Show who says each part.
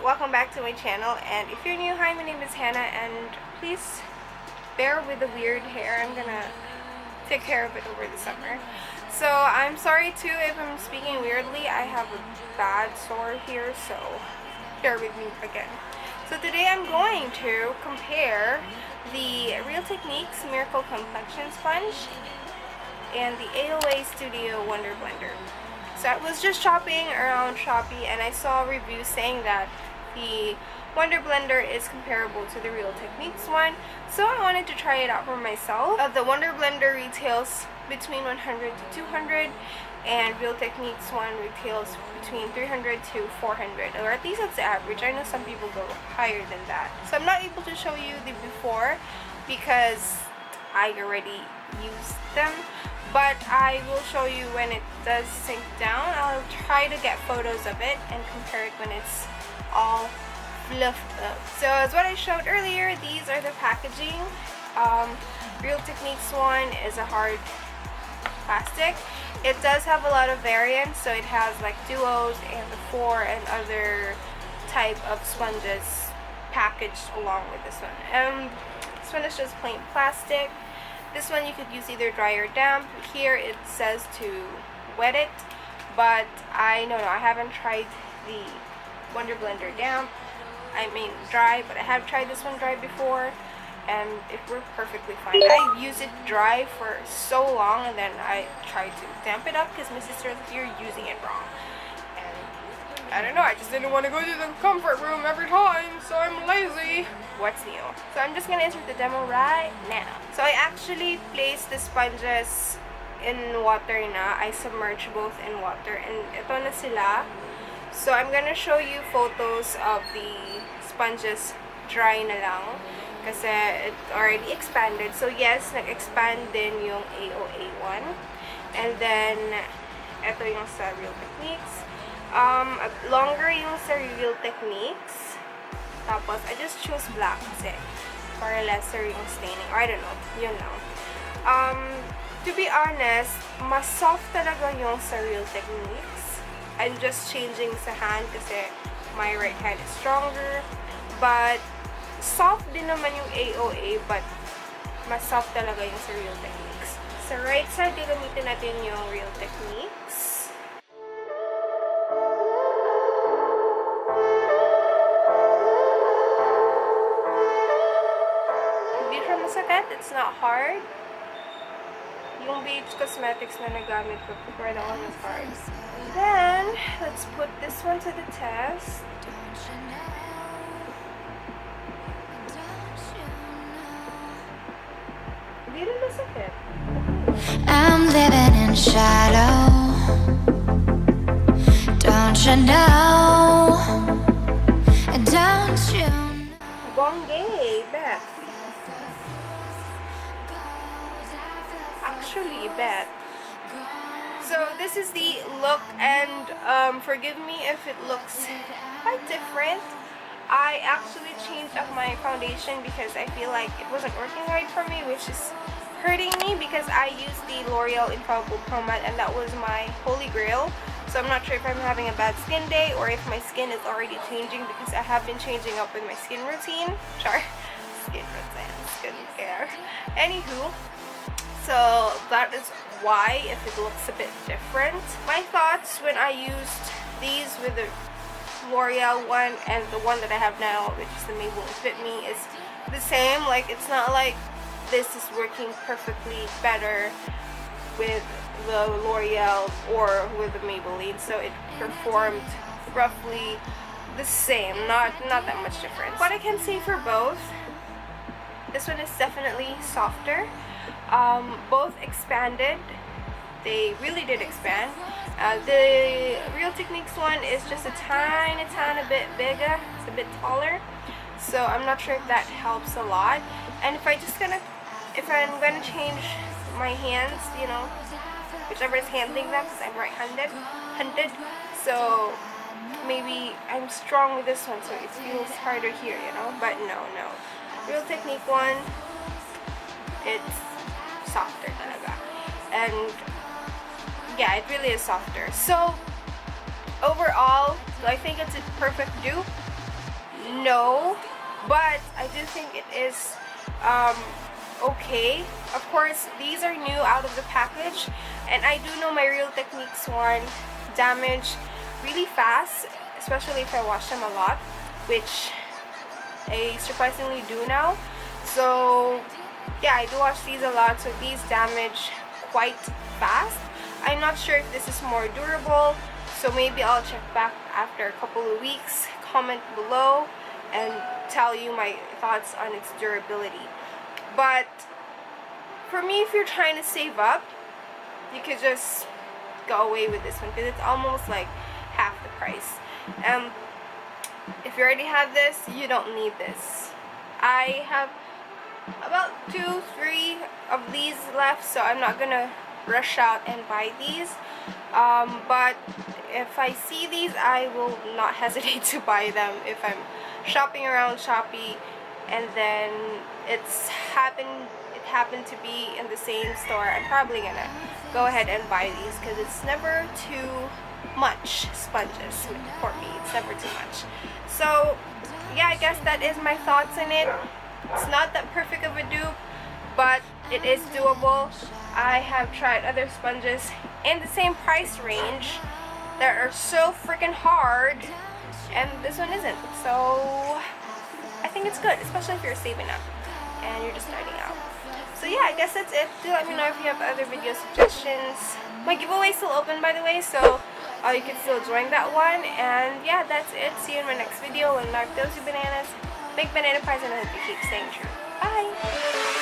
Speaker 1: welcome back to my channel, and if you're new, hi, my name is Hannah, and please bear with the weird hair. I'm gonna take care of it over the summer. So I'm sorry too if I'm speaking weirdly. I have a bad sore here, so bear with me again. So today I'm going to compare the Real Techniques Miracle Complexion Sponge and the AOA Studio Wonder Blender. So I was just shopping around Shopee and I saw reviews saying that the Wonder Blender is comparable to the Real Techniques one, so I wanted to try it out for myself. The Wonder Blender retails between 100 to 200 and Real Techniques one retails between 300 to 400, or at least that's the average. I know some people go higher than that. So I'm not able to show you the before because I already used them, but I will show you when it does sink down. I'll try to get photos of it and compare it when it's all fluffed up. So as what I showed earlier, these are the packaging. Real Techniques one is a hard plastic. It does have a lot of variants, so it has like duos and the 4 and other type of sponges packaged along with this one. This one is just plain plastic. This one you could use either dry or damp. Here it says to wet it, but I haven't tried the Wonder Blender damp. I mean dry, but I have tried this one dry before and it worked perfectly fine. I used it dry for so long and then I tried to damp it up because my sister said you're using it wrong. And I don't know, I just didn't want to go to the comfort room every time, so I'm lazy. What's new? So I'm just gonna insert the demo right now. So I actually placed the sponges in water na. I submerged both in water and ito na sila. So I'm gonna show you photos of the sponges dry na lang kasi it already expanded. So yes, nag-expand din yung AOA one. And then ito yung sa Real Techniques. Longer yung sa Real Techniques. Tapos I just chose black kasi para lesser yung staining. Or I don't know, yun lang. To be honest, mas soft talaga yung sa Real Techniques. I'm just changing sa hand kasi my right hand is stronger. But soft din naman yung AOA, but mas soft talaga yung sa Real Techniques. Sa right side, gagamitin natin yung Real Techniques. Hindi siya masakit. It's not hard. Yung Beige Cosmetics na nagamit ko before, that one was hard. Then, let's put this one to the test.
Speaker 2: I'm living in shadow. Don't you know? Don't you know?
Speaker 1: Bongay, bet. Actually, bet. So this is the look, and forgive me if it looks quite different. I actually changed up my foundation because I feel like it wasn't working right for me, which is hurting me because I used the L'Oreal Infallible Pomade and that was my holy grail. So I'm not sure if I'm having a bad skin day or if my skin is already changing because I have been changing up with my skin routine. Sorry, skin routine, skincare. Anywho, so that is why if it looks a bit different. My thoughts when I used these with the L'Oreal one and the one that I have now, which is the Maybelline Fit Me, is the same. Like, it's not like this is working perfectly better with the L'Oreal or with the Maybelline, so it performed roughly the same, not that much difference. What I can say for both, this one is definitely softer. Both expanded. They really did expand. The Real Techniques one is just a tiny bit bigger. It's a bit taller. So I'm not sure if that helps a lot. And if I'm gonna change my hands, you know, whichever is handling them, because I'm right-handed, so maybe I'm strong with this one, so it feels harder here, you know. But no. Real Technique one, it's softer talaga. And yeah, it really is softer. So overall, do I think it's a perfect dupe? no, but I do think it is okay. Of course, these are new out of the package, and I do know my Real Techniques one damage really fast, especially if I wash them a lot, which I surprisingly do now. So yeah, I do wash these a lot, so these damage quite fast. I'm not sure if this is more durable, so maybe I'll check back after a couple of weeks. Comment below and tell you my thoughts on its durability. But for me, if you're trying to save up, you could just go away with this one because it's almost like half the price. If you already have this, you don't need this. I have about 2-3 of these left, so I'm not gonna rush out and buy these. But if I see these, I will not hesitate to buy them if I'm shopping around Shopee and then it happened to be in the same store. I'm probably gonna go ahead and buy these because it's never too much sponges for me. It's never too much. So yeah, I guess that is my thoughts on it. It's not that perfect of a dupe, but it is doable. I have tried other sponges in the same price range that are so freaking hard, and this one isn't. So I think it's good, especially if you're saving up and you're just starting out. So yeah, I guess that's it. Do let me know if you have other video suggestions. My giveaway is still open, by the way, so you can still join that one. And yeah, that's it. See you in my next video. And like those bananas, make banana pies, and I hope you keep staying true. Bye!